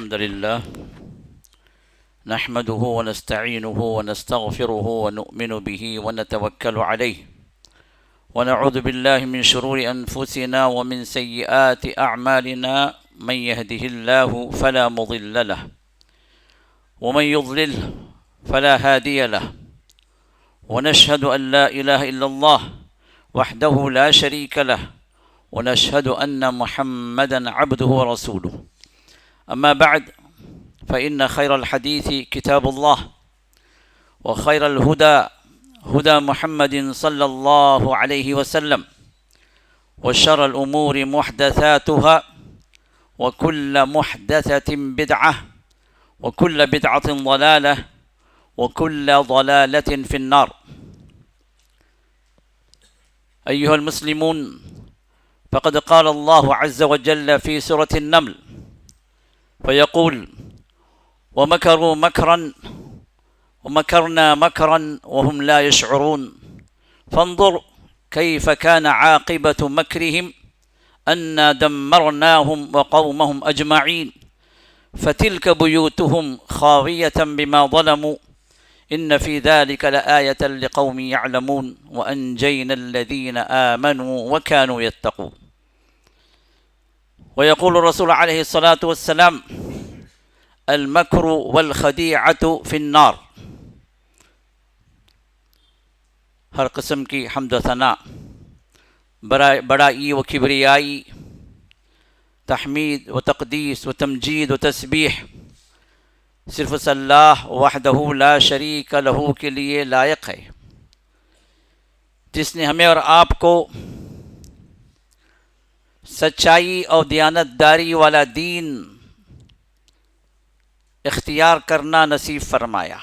الحمد لله نحمده ونستعينه ونستغفره ونؤمن به ونتوكل عليه ونعوذ بالله من شرور أنفسنا ومن سيئات أعمالنا من يهده الله فلا مضل له ومن يضلل فلا هادي له ونشهد أن لا إله إلا الله وحده لا شريك له ونشهد أن محمدا عبده ورسوله أما بعد فإن خير الحديث كتاب الله وخير الهدى هدى محمد صلى الله عليه وسلم وشر الأمور محدثاتها وكل محدثة بدعة وكل بدعة ضلالة وكل ضلالة في النار. أيها المسلمون، فقد قال الله عز وجل في سورة النمل فيقول: ومكروا مكرا ومكرنا مكرا وهم لا يشعرون فانظر كيف كان عاقبة مكرهم أنا دمرناهم وقومهم أجمعين فتلك بيوتهم خاوية بما ظلموا إن في ذلك لآية لقوم يعلمون وأنجينا الذين آمنوا وكانوا يتقون. ويقول الرسول عليه الصلاة والسلام: المكر والخدیعۃ فی النار. ہر قسم کی حمد و ثنا، بڑائی و کبریائی، تحمید و تقدیس و تمجید و تسبیح صرف اس اللہ وحدہ لا شریک لہ کے لیے لائق ہے، جس نے ہمیں اور آپ کو سچائی اور دیانتداری والا دین اختیار کرنا نصیب فرمایا۔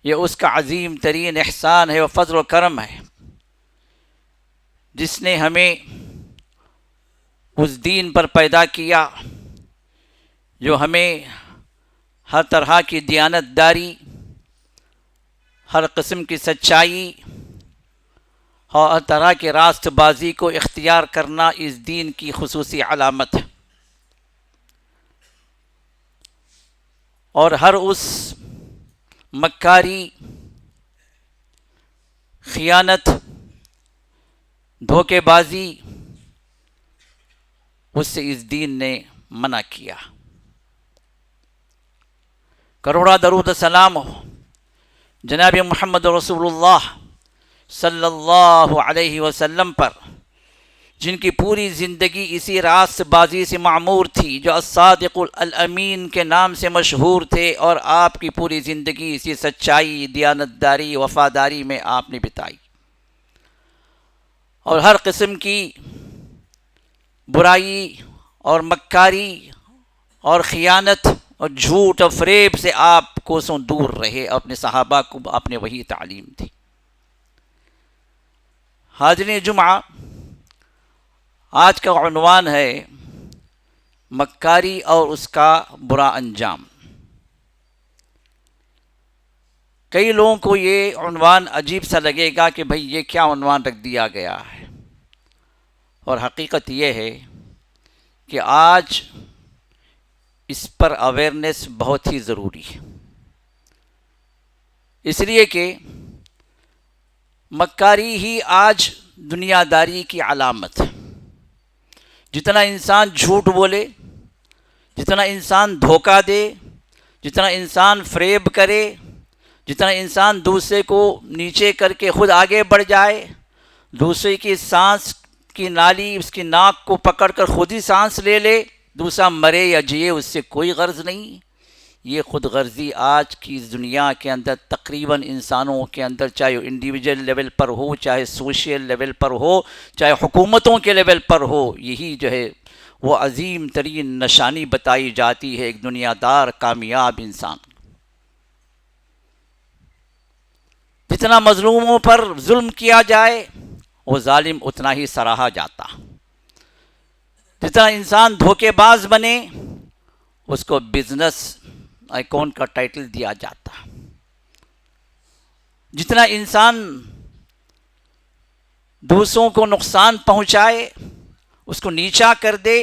یہ اس کا عظیم ترین احسان ہے و فضل و کرم ہے، جس نے ہمیں اس دین پر پیدا کیا جو ہمیں ہر طرح کی دیانتداری، ہر قسم کی سچائی اور ہر طرح کی راست بازی کو اختیار کرنا اس دین کی خصوصی علامت ہے، اور ہر اس مکاری، خیانت، دھوکے بازی اس سے اس دین نے منع کیا۔ کروڑا درود سلام ہو جناب محمد رسول اللہ صلی اللہ علیہ وسلم پر، جن کی پوری زندگی اسی راست بازی سے معمور تھی، جو الصادق الامین کے نام سے مشہور تھے، اور آپ کی پوری زندگی اسی سچائی، دیانتداری، وفاداری میں آپ نے بتائی، اور ہر قسم کی برائی اور مکاری اور خیانت اور جھوٹ اور فریب سے آپ کوسوں دور رہے، اپنے صحابہ کو آپ نے وہی تعلیم دی۔ حاضرین جمعہ، آج کا عنوان ہے مکاری اور اس کا برا انجام۔ کئی لوگوں کو یہ عنوان عجیب سا لگے گا کہ بھئی یہ کیا عنوان رکھ دیا گیا ہے، اور حقیقت یہ ہے کہ آج اس پر اویئرنیس بہت ہی ضروری ہے، اس لیے کہ مکاری ہی آج دنیا داری کی علامت ہے۔ جتنا انسان جھوٹ بولے، جتنا انسان دھوکہ دے، جتنا انسان فریب کرے، جتنا انسان دوسرے کو نیچے کر کے خود آگے بڑھ جائے، دوسرے کی سانس کی نالی، اس کی ناک کو پکڑ کر خود ہی سانس لے لے، دوسرا مرے یا جیے اس سے کوئی غرض نہیں، یہ خود غرضی آج کی دنیا کے اندر تقریباً انسانوں کے اندر، چاہے انڈیویجول لیول پر ہو، چاہے سوشل لیول پر ہو، چاہے حکومتوں کے لیول پر ہو، یہی جو ہے وہ عظیم ترین نشانی بتائی جاتی ہے ایک دنیا دار کامیاب انسان۔ جتنا مظلوموں پر ظلم کیا جائے، وہ ظالم اتنا ہی سراہا جاتا۔ جتنا انسان دھوکے باز بنے، اس کو بزنس آئیکن کا ٹائٹل دیا جاتا۔ جتنا انسان دوسروں کو نقصان پہنچائے، اس کو نیچا کر دے،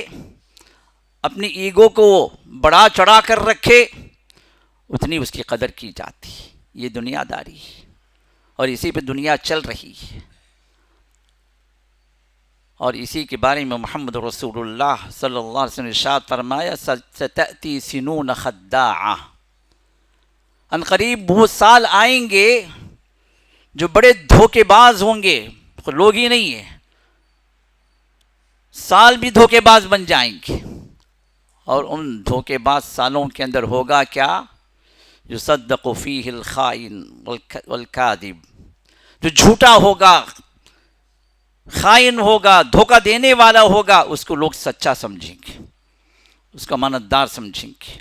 اپنی ایگو کو بڑا چڑھا کر رکھے اتنی اس کی قدر کی جاتی. یہ دنیا داری اور اسی پہ دنیا چل رہی ہے. اور اسی کے بارے میں محمد رسول اللہ صلی اللہ علیہ وسلم نے ارشاد فرمایا ستأتی سنون خداعہ، ان قریب وہ سال آئیں گے جو بڑے دھوکے باز ہوں گے. لوگ ہی نہیں ہیں، سال بھی دھوکے باز بن جائیں گے. اور ان دھوکے باز سالوں کے اندر ہوگا کیا؟ یصدق فیہ الخائن والکاذب، جو جھوٹا ہوگا، خائن ہوگا، دھوکہ دینے والا ہوگا، اس کو لوگ سچا سمجھیں گے، اس کو امانتدار سمجھیں گے.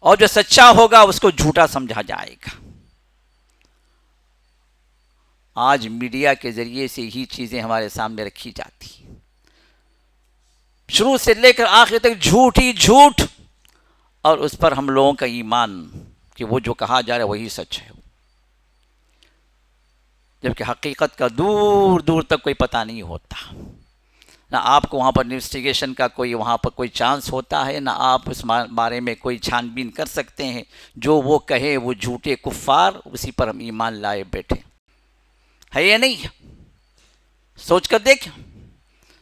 اور جو سچا ہوگا اس کو جھوٹا سمجھا جائے گا. آج میڈیا کے ذریعے سے ہی چیزیں ہمارے سامنے رکھی جاتی ہیں، شروع سے لے کر آخر تک جھوٹ ہی جھوٹ، اور اس پر ہم لوگوں کا ایمان کہ وہ جو کہا جا رہا ہے وہی سچ ہے، جبکہ حقیقت کا دور دور تک کوئی پتہ نہیں ہوتا. نہ آپ کو وہاں پر انویسٹیگیشن کا کوئی وہاں پر کوئی چانس ہوتا ہے، نہ آپ اس بارے میں کوئی چھان بین کر سکتے ہیں. جو وہ کہے وہ جھوٹے کفار، اسی پر ہم ایمان لائے بیٹھے ہے یہ نہیں. سوچ کر دیکھ،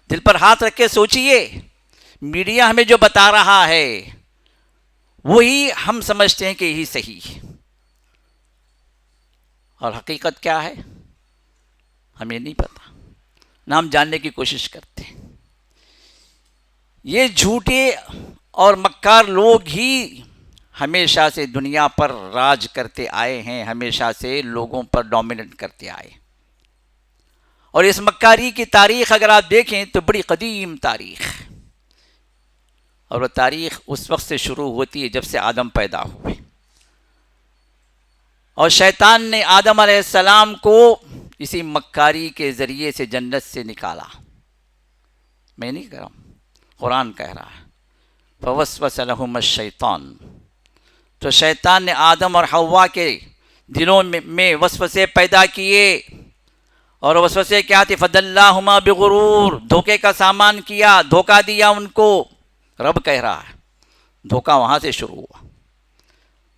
دل پر ہاتھ رکھ کے سوچئے، میڈیا ہمیں جو بتا رہا ہے وہی ہم سمجھتے ہیں کہ یہی صحیح ہے، اور حقیقت کیا ہے ہمیں نہیں پتا، نہ ہم جاننے کی کوشش کرتے ہیں. یہ جھوٹے اور مکار لوگ ہی ہمیشہ سے دنیا پر راج کرتے آئے ہیں، ہمیشہ سے لوگوں پر ڈومیننٹ کرتے آئے. اور اس مکاری کی تاریخ اگر آپ دیکھیں تو بڑی قدیم تاریخ، اور وہ تاریخ اس وقت سے شروع ہوتی ہے جب سے آدم پیدا ہوئے. اور شیطان نے آدم علیہ السلام کو اسی مکاری کے ذریعے سے جنت سے نکالا. میں نہیں کہہ رہا ہوں، قرآن کہہ رہا ہے. فوسوس لہما الشیطان، تو شیطان نے آدم اور حوا کے دلوں میں وسوسے پیدا کیے. اور وسوسے کیا تھے؟ فدلاہما بغرور، دھوکے کا سامان کیا، دھوکہ دیا ان کو. رب کہہ رہا ہے دھوکہ وہاں سے شروع ہوا.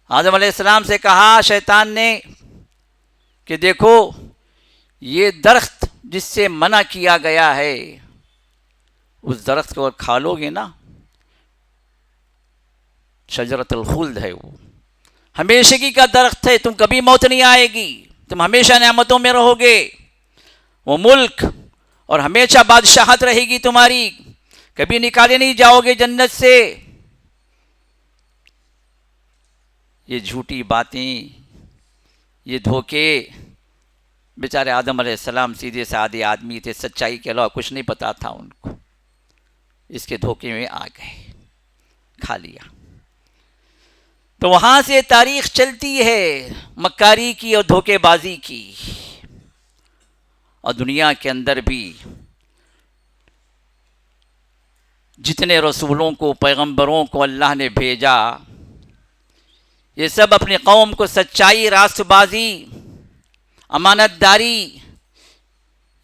آدم علیہ السلام سے کہا شیطان نے کہ دیکھو یہ درخت جس سے منع کیا گیا ہے، اس درخت کو اگر کھا لو گے نا، شجرۃ الخلد ہے، وہ ہمیشگی کا درخت ہے، تم کبھی موت نہیں آئے گی، تم ہمیشہ نعمتوں میں رہو گے، وہ ملک اور ہمیشہ بادشاہت رہے گی تمہاری، کبھی نکالے نہیں جاؤ گے جنت سے. یہ جھوٹی باتیں، یہ دھوکے. بیچارے آدم علیہ السلام سیدھے سادے آدمی تھے، سچائی کے علاوہ کچھ نہیں پتا تھا ان کو، اس کے دھوکے میں آ گئے، کھا لیا. تو وہاں سے تاریخ چلتی ہے مکاری کی اور دھوکے بازی کی. اور دنیا کے اندر بھی جتنے رسولوں کو، پیغمبروں کو اللہ نے بھیجا، یہ سب اپنی قوم کو سچائی، راست بازی، امانت داری،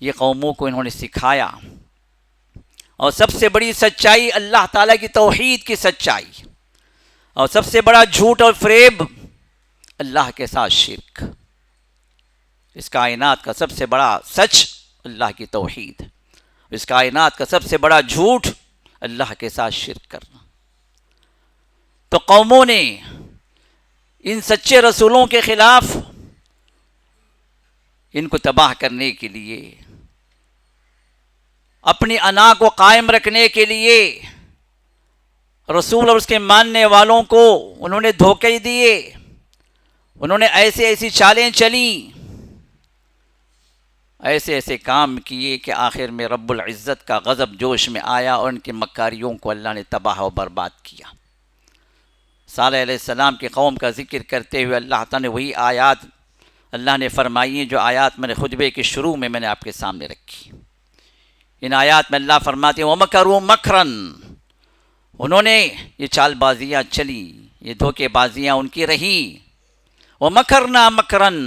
یہ قوموں کو انہوں نے سکھایا. اور سب سے بڑی سچائی اللہ تعالیٰ کی توحید کی سچائی، اور سب سے بڑا جھوٹ اور فریب اللہ کے ساتھ شرک. اس کائنات کا سب سے بڑا سچ اللہ کی توحید، اس کائنات کا سب سے بڑا جھوٹ اللہ کے ساتھ شرک کرنا. تو قوموں نے ان سچے رسولوں کے خلاف، ان کو تباہ کرنے کے لیے، اپنی انا کو قائم رکھنے کے لیے، رسول اور اس کے ماننے والوں کو انہوں نے دھوکے دیے، انہوں نے ایسی چالیں چلیں، ایسے کام کیے کہ آخر میں رب العزت کا غضب جوش میں آیا اور ان کی مکاریوں کو اللہ نے تباہ و برباد کیا. صالح علیہ السلام کی قوم کا ذکر کرتے ہوئے اللہ تعالیٰ نے وہی آیات اللہ نے فرمائی ہیں جو آیات میں نے خطبے کے شروع میں نے آپ کے سامنے رکھی. ان آیات میں اللہ فرماتے ہیں وَمَكَرُوا مَكْرًا، انہوں نے یہ چال بازیاں چلی، یہ دھوکے بازیاں ان کی رہی. وَمَكَرْنَا مَكْرًا،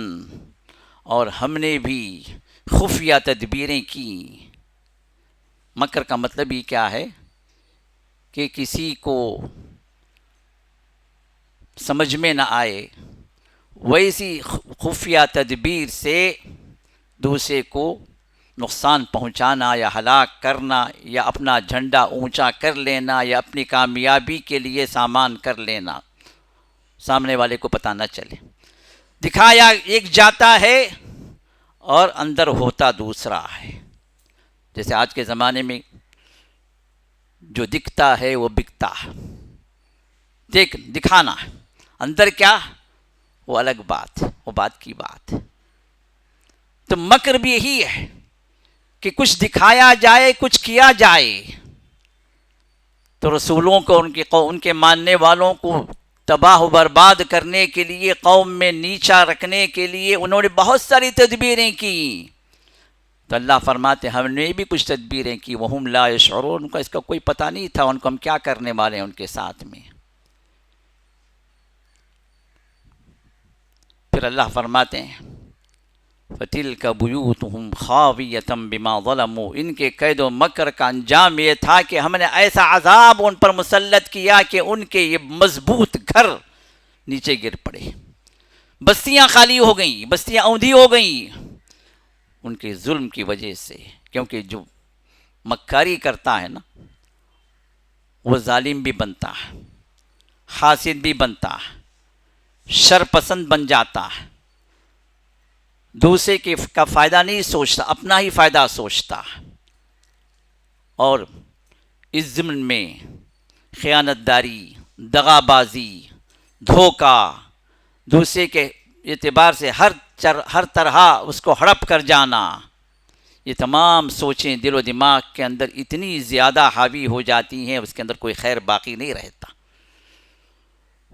اور ہم نے بھی خفیہ تدبیریں کی. مکر کا مطلب ہی کیا ہے کہ کسی کو سمجھ میں نہ آئے، ویسی خفیہ تدبیر سے دوسرے کو نقصان پہنچانا یا ہلاک کرنا یا اپنا جھنڈا اونچا کر لینا یا اپنی کامیابی کے لیے سامان کر لینا، سامنے والے کو پتہ نہ چلے۔ دکھایا ایک جاتا ہے اور اندر ہوتا دوسرا ہے۔ جیسے آج کے زمانے میں جو دکھتا ہے وہ بکتا ہے، دکھانا ہے، اندر کیا وہ الگ بات، وہ بات کی بات۔ تو مکر بھی یہی ہے کہ کچھ دکھایا جائے، کچھ کیا جائے، تو رسولوں کو ان کے ماننے والوں کو تباہ و برباد کرنے کے لیے، قوم میں نیچا رکھنے کے لیے انہوں نے بہت ساری تدبیریں کی۔ تو اللہ فرماتے ہم نے بھی کچھ تدبیریں کی، وہم لا یشعرون، ان کو اس کا کوئی پتہ نہیں تھا ان کو ہم کیا کرنے والے ہیں ان کے ساتھ میں۔ پھر اللہ فرماتے ہیں فَتِلْكَ بُيُوتُهُمْ خَاوِيَةً بِمَا ظَلَمُوا، ان کے قید و مکر کا انجام یہ تھا کہ ہم نے ایسا عذاب ان پر مسلط کیا کہ ان کے یہ مضبوط گھر نیچے گر پڑے، بستیاں خالی ہو گئیں، بستیاں اوندھی ہو گئیں ان کے ظلم کی وجہ سے۔ کیونکہ جو مکاری کرتا ہے نا وہ ظالم بھی بنتا ہے، حاسد بھی بنتا ہے، شر پسند بن جاتا ہے، دوسرے کا فائدہ نہیں سوچتا، اپنا ہی فائدہ سوچتا ہے، اور اس ضمن میں خیانت داری، دغا بازی، دھوکہ، دوسرے کے اعتبار سے ہر طرح اس کو ہڑپ کر جانا، یہ تمام سوچیں دل و دماغ کے اندر اتنی زیادہ حاوی ہو جاتی ہیں، اس کے اندر کوئی خیر باقی نہیں رہتا،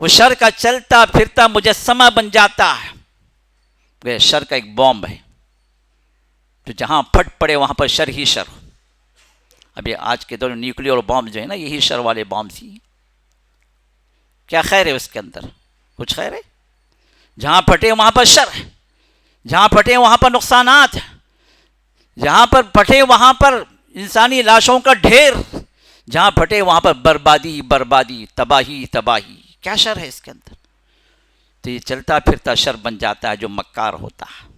وہ شر کا چلتا پھرتا مجسمہ بن جاتا ہے۔ وہ شر کا ایک بومب ہے جو جہاں پھٹ پڑے وہاں پر شر ہی شر۔ ابھی آج کے دور میں نیوکلیئر بومب جو ہے نا، یہی شر والے بومبس ہی، کیا خیر ہے اس کے اندر؟ کچھ خیر ہے؟ جہاں پھٹے وہاں پر شر ہے، جہاں پھٹے وہاں پر نقصانات ہیں، جہاں پر پھٹے وہاں پر انسانی لاشوں کا ڈھیر، جہاں پھٹے وہاں پر بربادی بربادی، تباہی تباہی، کیا شر ہے اس کے اندر؟ تو یہ چلتا پھرتا شر بن جاتا ہے جو مکار ہوتا ہے۔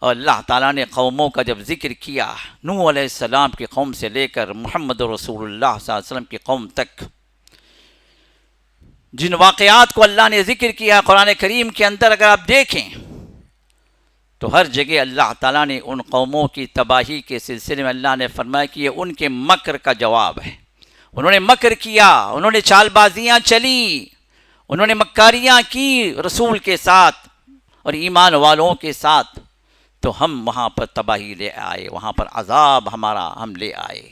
اور اللہ تعالیٰ نے قوموں کا جب ذکر کیا، نوح علیہ السلام کی قوم سے لے کر محمد رسول اللہ صلی اللہ علیہ وسلم کی قوم تک، جن واقعات کو اللہ نے ذکر کیا قرآن کریم کے اندر، اگر آپ دیکھیں تو ہر جگہ اللہ تعالیٰ نے ان قوموں کی تباہی کے سلسلے میں اللہ نے فرمایا کہ یہ ان کے مکر کا جواب ہے۔ انہوں نے مکر کیا، انہوں نے چال بازیاں چلی، انہوں نے مکاریاں کی رسول کے ساتھ اور ایمان والوں کے ساتھ، تو ہم وہاں پر تباہی لے آئے، وہاں پر عذاب ہم لے آئے۔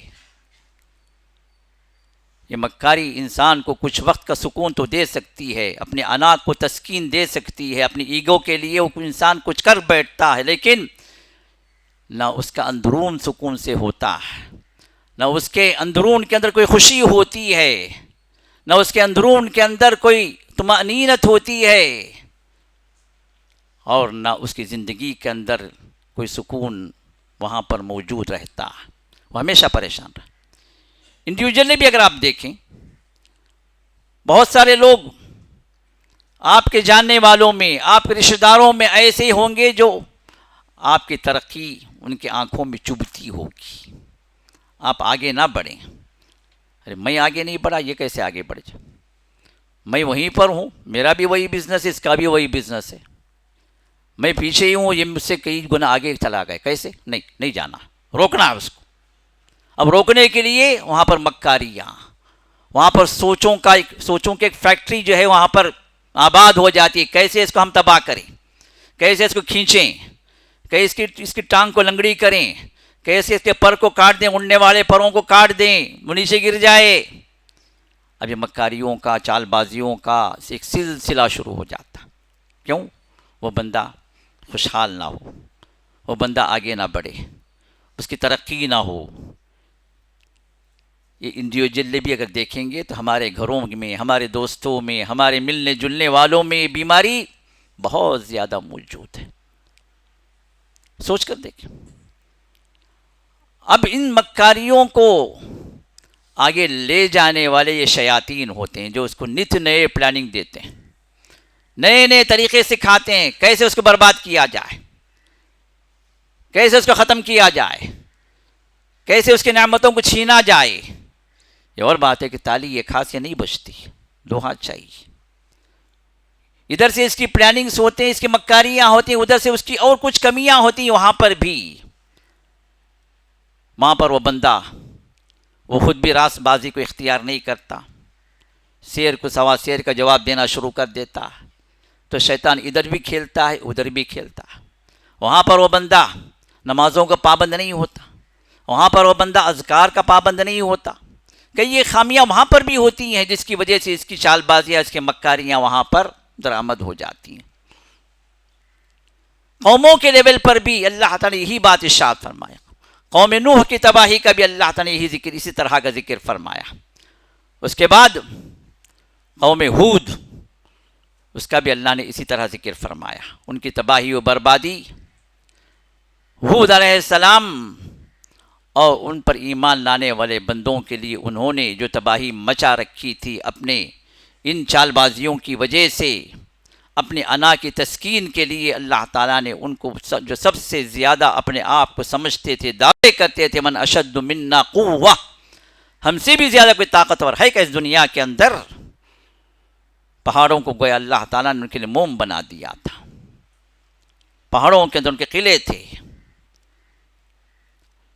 یہ مکاری انسان کو کچھ وقت کا سکون تو دے سکتی ہے، اپنے انا کو تسکین دے سکتی ہے، اپنی ایگو کے لیے وہ انسان کچھ کر بیٹھتا ہے، لیکن نہ اس کا اندرون سکون سے ہوتا ہے، نہ اس کے اندرون کے اندر کوئی خوشی ہوتی ہے، نہ اس کے اندرون کے اندر کوئی طمأنینت ہوتی ہے، اور نہ اس کی زندگی کے اندر کوئی سکون وہاں پر موجود رہتا ہے، وہ ہمیشہ پریشان رہتا۔ انڈیویجولی بھی اگر آپ دیکھیں، بہت سارے لوگ آپ کے جاننے والوں میں، آپ کے رشتہ داروں میں ایسے ہی ہوں گے جو آپ کی ترقی ان کی آنکھوں میں چبھتی ہوگی، آپ آگے نہ بڑھیں۔ ارے میں آگے نہیں بڑھا، یہ کیسے آگے بڑھ جائے؟ میں وہیں پر ہوں، میرا بھی وہی بزنس ہے، اس کا بھی وہی بزنس ہے، میں پیچھے ہی ہوں، یہ مجھ سے کئی گنا آگے چلا گئے، کیسے؟ نہیں جانا، روکنا ہے اس کو۔ اب روکنے کے لیے وہاں پر مکاریاں، وہاں پر سوچوں کی ایک فیکٹری جو ہے وہاں پر آباد ہو جاتی ہے، کیسے اس کو ہم تباہ کریں، کیسے اس کو کھینچیں، کیسے اس کی ٹانگ کو لنگڑی کریں، کیسے اس کے پر کو کاٹ دیں، اڑنے والے پروں کو کاٹ دیں، وہ نیچے گر جائے۔ اب یہ مکاریوں کا، چال بازیوں کا ایک سلسلہ شروع ہو جاتا۔ کیوں؟ وہ بندہ خوشحال نہ ہو، وہ بندہ آگے نہ بڑھے، اس کی ترقی نہ ہو۔ یہ انڈیویجولی بھی اگر دیکھیں گے تو ہمارے گھروں میں، ہمارے دوستوں میں، ہمارے ملنے جلنے والوں میں یہ بیماری بہت زیادہ موجود ہے۔ سوچ کر دیکھیں، اب ان مکاریوں کو آگے لے جانے والے یہ شیاطین ہوتے ہیں جو اس کو نت نئے پلاننگ دیتے ہیں، نئے نئے طریقے سکھاتے ہیں کیسے اس کو برباد کیا جائے، کیسے اس کو ختم کیا جائے، کیسے اس کی نعمتوں کو چھینا جائے۔ یہ اور بات ہے کہ تالی یہ خاص یہ نہیں بچتی، دو ہاتھ چاہیے۔ ادھر سے اس کی پلاننگز ہوتے ہیں، اس کی مکاریاں ہوتی ہیں، ادھر سے اس کی اور کچھ کمیاں ہوتی ہیں، وہاں پر وہ بندہ وہ خود بھی راست بازی کو اختیار نہیں کرتا، شیر کو سوا شیر کا جواب دینا شروع کر دیتا، تو شیطان ادھر بھی کھیلتا ہے ادھر بھی کھیلتا ہے۔ وہاں پر وہ بندہ نمازوں کا پابند نہیں ہوتا، وہاں پر وہ بندہ اذکار کا پابند نہیں ہوتا، کئی یہ خامیاں وہاں پر بھی ہوتی ہیں جس کی وجہ سے اس کی چال بازیاں، اس کی مکاریاں وہاں پر درآمد ہو جاتی ہیں۔ قوموں کے لیول پر بھی اللہ تعالیٰ نے یہی بات ارشاد فرمایا، قوم نوح کی تباہی کا بھی اللہ تعالیٰ نے یہی ذکر، اسی طرح کا ذکر فرمایا۔ اس کے بعد قوم ہود، اس کا بھی اللہ نے اسی طرح ذکر فرمایا، ان کی تباہی و بربادی۔ ہود علیہ السلام اور ان پر ایمان لانے والے بندوں کے لیے انہوں نے جو تباہی مچا رکھی تھی اپنے ان چال بازیوں کی وجہ سے، اپنے انا کی تسکین کے لیے اللہ تعالیٰ نے ان کو جو سب سے زیادہ اپنے آپ کو سمجھتے تھے، دعوے کرتے تھے من اشد منا قوہ، ہم سے بھی زیادہ کوئی طاقتور ہے کہ اس دنیا کے اندر، پہاڑوں کو گویا اللہ تعالیٰ نے ان کے لیے موم بنا دیا تھا، پہاڑوں کے اندر ان کے قلعے تھے۔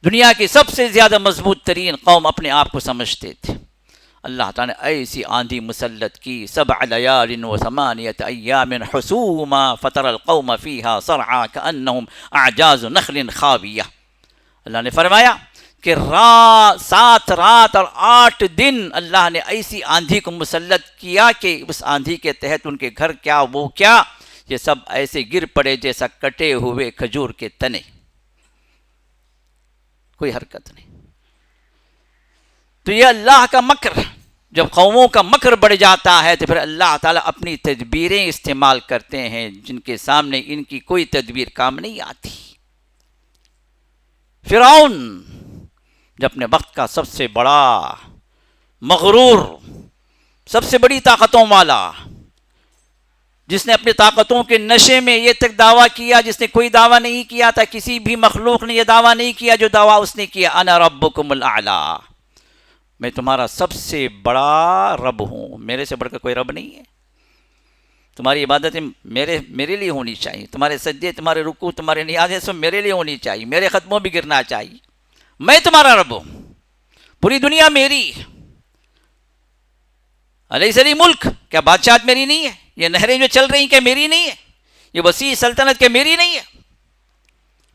دنیا کی سب سے زیادہ مضبوط ترین قوم اپنے آپ کو سمجھتے تھے۔ اللہ تعالیٰ نے ایسی آندھی مسلط کی، 7 لیال و 8 ایام حسوما فطر القوم فیہا صرعا کأنہم اعجاز نخل خاویہ۔ اللہ نے فرمایا کہ 7 رات اور 8 دن اللہ نے ایسی آندھی کو مسلط کیا کہ اس آندھی کے تحت ان کے گھر کیا وہ کیا، یہ سب ایسے گر پڑے جیسا کٹے ہوئے کھجور کے تنے، کوئی حرکت نہیں۔ تو یہ اللہ کا مکر، جب قوموں کا مکر بڑھ جاتا ہے تو پھر اللہ تعالیٰ اپنی تدبیریں استعمال کرتے ہیں جن کے سامنے ان کی کوئی تدبیر کام نہیں آتی۔ فرعون جو اپنے وقت کا سب سے بڑا مغرور، سب سے بڑی طاقتوں والا، جس نے اپنی طاقتوں کے نشے میں یہ تک دعویٰ کیا جس نے کوئی دعویٰ نہیں کیا تھا، کسی بھی مخلوق نے یہ دعویٰ نہیں کیا جو دعویٰ اس نے کیا، انا ربکم الاعلی، میں تمہارا سب سے بڑا رب ہوں، میرے سے بڑھ کر کوئی رب نہیں ہے، تمہاری عبادتیں میرے لیے ہونی چاہیے، تمہارے سجدے، تمہارے رکوع، تمہارے نیازیں سب میرے لیے ہونی چاہیے، میرے قدموں بھی گرنا چاہیے، میں تمہارا رب ہوں، پوری دنیا میری، الیس لی ملک، کیا بادشاہت میری نہیں ہے؟ یہ نہریں جو چل رہی ہیں کیا میری نہیں ہے؟ یہ وسیع سلطنت کیا میری نہیں ہے؟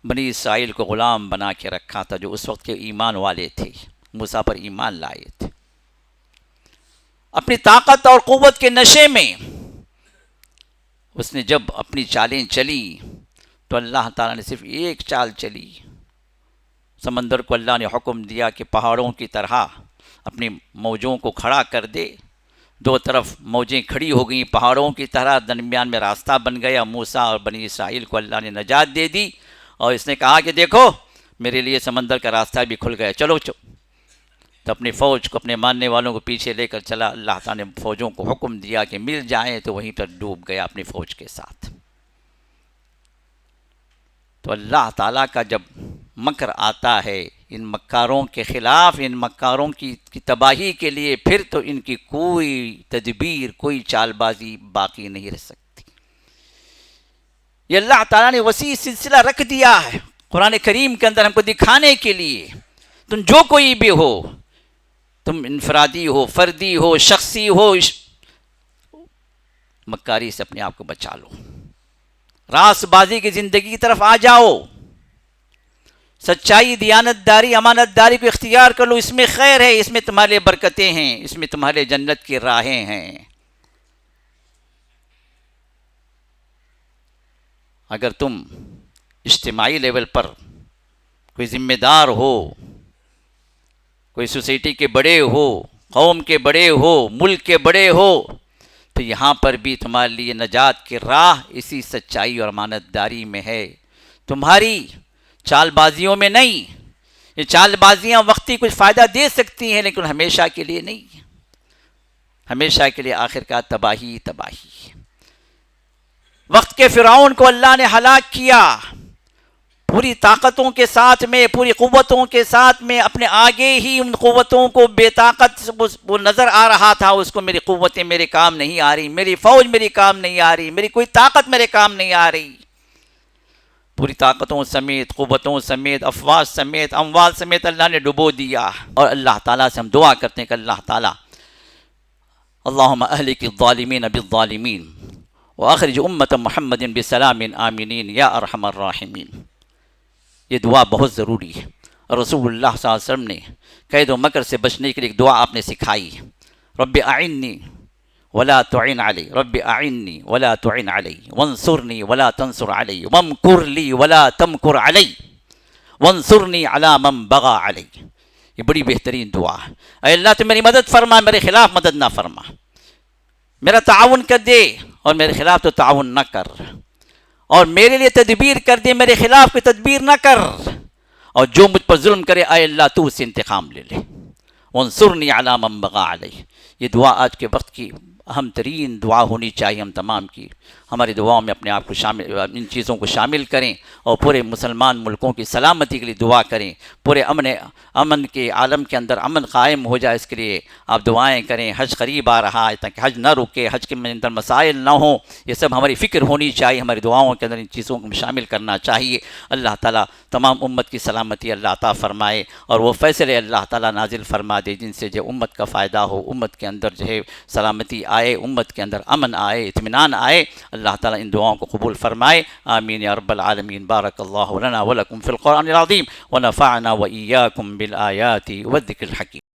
بنی اسرائیل کو غلام بنا کے رکھا تھا جو اس وقت کے ایمان والے تھے، موسیٰ پر ایمان لائے تھے، اپنی طاقت اور قوت کے نشے میں اس نے جب اپنی چالیں چلی تو اللہ تعالیٰ نے صرف ایک چال چلی، سمندر کو اللہ نے حکم دیا کہ پہاڑوں کی طرح اپنی موجوں کو کھڑا کر دے، دو طرف موجیں کھڑی ہو گئیں پہاڑوں کی طرح، درمیان میں راستہ بن گیا، موسیٰ اور بنی اسرائیل کو اللہ نے نجات دے دی، اور اس نے کہا کہ دیکھو میرے لیے سمندر کا راستہ بھی کھل گیا، چلو تو اپنی فوج کو، اپنے ماننے والوں کو پیچھے لے کر چلا، اللہ تعالیٰ نے فوجوں کو حکم دیا کہ مل جائیں، تو وہیں پر ڈوب گیا اپنی فوج کے ساتھ۔ تو اللہ تعالیٰ کا جب مکر آتا ہے ان مکاروں کے خلاف، ان مکاروں کی تباہی کے لیے، پھر تو ان کی کوئی تدبیر، کوئی چال بازی باقی نہیں رہ سکتی۔ یہ اللہ تعالیٰ نے وسیع سلسلہ رکھ دیا ہے قرآن کریم کے اندر ہم کو دکھانے کے لیے، تم جو کوئی بھی ہو، تم انفرادی ہو، فردی ہو، شخصی ہو، مکاری سے اپنے آپ کو بچا لو، راست بازی کی زندگی کی طرف آ جاؤ، سچائی، دیانت داری، امانت داری کو اختیار کر لو، اس میں خیر ہے، اس میں تمہارے برکتیں ہیں، اس میں تمہارے جنت کی راہیں ہیں۔ اگر تم اجتماعی لیول پر کوئی ذمہ دار ہو، کوئی سوسائٹی کے بڑے ہو، قوم کے بڑے ہو، ملک کے بڑے ہو، تو یہاں پر بھی تمہارے لیے نجات کی راہ اسی سچائی اور امانت داری میں ہے، تمہاری چال بازیوں میں نہیں، یہ چال بازیاں وقتی کچھ فائدہ دے سکتی ہیں لیکن ہمیشہ کے لیے نہیں، ہمیشہ کے لیے آخر کا تباہی تباہی۔ وقت کے فرعون کو اللہ نے ہلاک کیا، پوری طاقتوں کے ساتھ میں، پوری قوتوں کے ساتھ میں، اپنے آگے ہی ان قوتوں کو بے طاقت وہ نظر آ رہا تھا، اس کو میری قوتیں میرے کام نہیں آ رہی، میری فوج میری کام نہیں آ رہی، میری کوئی طاقت میرے کام نہیں آ رہی، پوری طاقتوں سمیت، قوتوں سمیت، افواج سمیت، اموال سمیت اللہ نے ڈبو دیا۔ اور اللہ تعالیٰ سے ہم دعا کرتے ہیں کہ اللہ تعالیٰ اللہم اہلک الظالمین بالظالمین واخرج امت محمد بسلام آمینین یا ارحم الراحمین۔ یہ دعا بہت ضروری ہے، رسول اللہ صلی اللہ علیہ وسلم نے قید و مکر سے بچنے کے لیے ایک دعا آپ نے سکھائی، رب اعنی ولا تعن علی، رب اعنی ولا تعن علی، وانصرنی ولا تنصر علی، وامکر لی ولا تمکر علی، وانصرنی علی من بغى علی۔ یہ بڑی بہترین دعا ہے۔ اے اللہ تو میری مدد فرما، میرے خلاف مدد نہ فرما، میرا تعاون کر دے اور میرے خلاف تو تعاون نہ کر، اور میرے لیے تدبیر کر دے، میرے خلاف کوئی تدبیر نہ کر، اور جو مجھ پر ظلم کرے اے اللہ تو اس سے انتقام لے لے، وانصرنی علی من بغى علی۔ یہ دعا آج کے وقت کی اہم ترین دعا ہونی چاہیے ہم تمام کی۔ ہماری دعاؤں میں اپنے آپ کو شامل، ان چیزوں کو شامل کریں، اور پورے مسلمان ملکوں کی سلامتی کے لیے دعا کریں، پورے امن کے عالم کے اندر امن قائم ہو جائے، اس کے لیے آپ دعائیں کریں۔ حج قریب آ رہا ہے، تاکہ حج نہ رکے، حج کے اندر مسائل نہ ہوں، یہ سب ہماری فکر ہونی چاہیے، ہماری دعاؤں کے اندر ان چیزوں کو شامل کرنا چاہیے۔ اللہ تعالیٰ تمام امت کی سلامتی اللہ عطا فرمائے، اور وہ فیصلے اللہ تعالیٰ نازل فرما دے جن سے جو امت کا فائدہ ہو، امت کے اندر جو ہے سلامتی آئے، امت کے اندر امن آئے، اطمینان آئے۔ اللہ تعالیٰ ان دعاؤں کو قبول فرمائے، آمین یا رب العالمین۔ بارک اللہ لنا ولکم فی القرآن العظیم ونفعنا وإیاکم بالآیات والذکر الحکیم۔